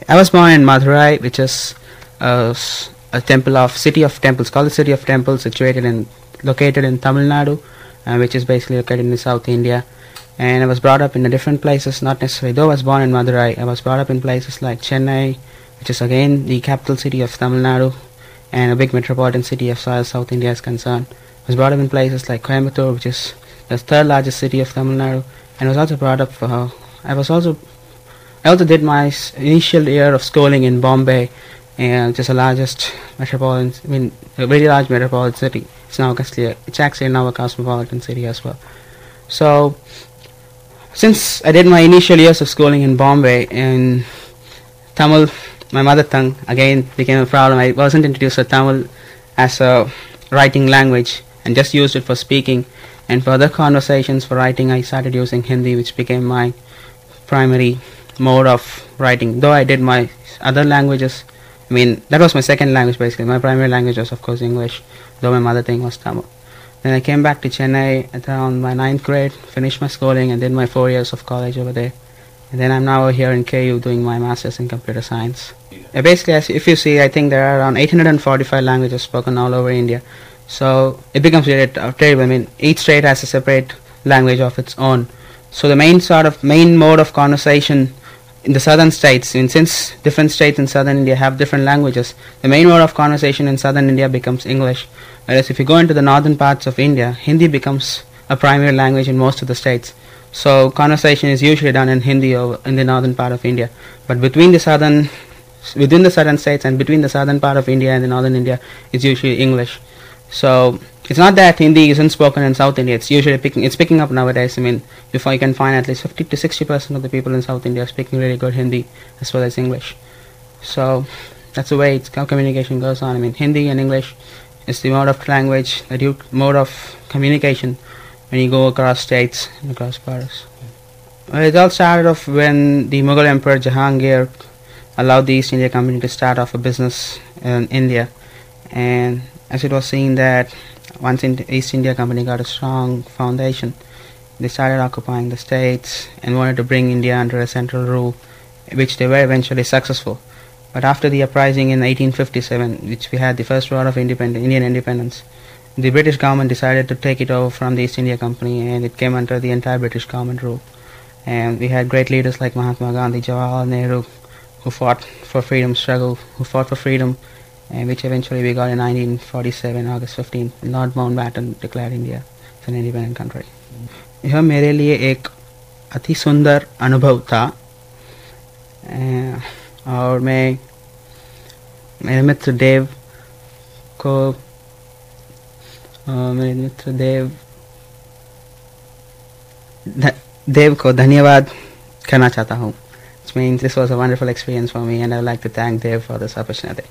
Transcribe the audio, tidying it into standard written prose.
I was born in Madurai, which is a temple of city of temples, called the city of temples, located in Tamil Nadu, which is basically located in South India. And I was brought up in the different places, not necessarily. Though I was born in Madurai, I was brought up in places like Chennai, which is again the capital city of Tamil Nadu, and a big metropolitan city as far as South India is concerned. I was brought up in places like Coimbatore, which is the third largest city of Tamil Nadu, and I was also brought up. I also did my initial year of schooling in Bombay, and which is the largest metropolitan. I mean, a very large metropolitan city. It's actually now a cosmopolitan city as well. So, since I did my initial years of schooling in Bombay, in Tamil, my mother tongue, again became a problem. I wasn't introduced to Tamil as a writing language and just used it for speaking. And for other conversations, for writing, I started using Hindi, which became my primary mode of writing. Though I did my other languages, I mean, that was my second language basically. My primary language was, of course, English, though my mother tongue was Tamil. Then I came back to Chennai at around my 9th grade, finished my schooling, and did my 4 years of college over there. And then I'm now here in KU doing my master's in computer science. Basically, if you see, I think there are around 845 languages spoken all over India. So it becomes really terrible. I mean, each state has a separate language of its own. So the main mode of conversation in the southern states, since different states in southern India have different languages, the main mode of conversation in southern India becomes English. Whereas if you go into the northern parts of India, Hindi becomes a primary language in most of the states. So conversation is usually done in Hindi or in the northern part of India. But within the southern states and between the southern part of India and the northern India, it's usually English. So it's not that Hindi isn't spoken in South India. It's picking up nowadays. I mean, you can find at least 50 to 60% of the people in South India speaking really good Hindi as well as English. So that's the way how communication goes on. I mean, Hindi and English is the mode of language, mode of communication when you go across states and across borders. Well, it all started off when the Mughal Emperor Jahangir allowed the East India Company to start off a business in India, and as it was seen that once the East India Company got a strong foundation, they started occupying the states and wanted to bring India under a central rule, which they were eventually successful. But after the uprising in 1857, which we had the first war of Indian independence, the British government decided to take it over from the East India Company, and it came under the entire British government rule. And we had great leaders like Mahatma Gandhi, Jawaharlal Nehru, who fought for freedom, and which eventually we got in 1947, August 15. Lord Mountbatten declared India as an independent country. यह मेरे लिए एक अति सुंदर अनुभव था, और मैं मेरे मित्र देव को धन्यवाद करना चाहता हूँ. Which means this was a wonderful experience for me, and I would like to thank Dev for this opportunity.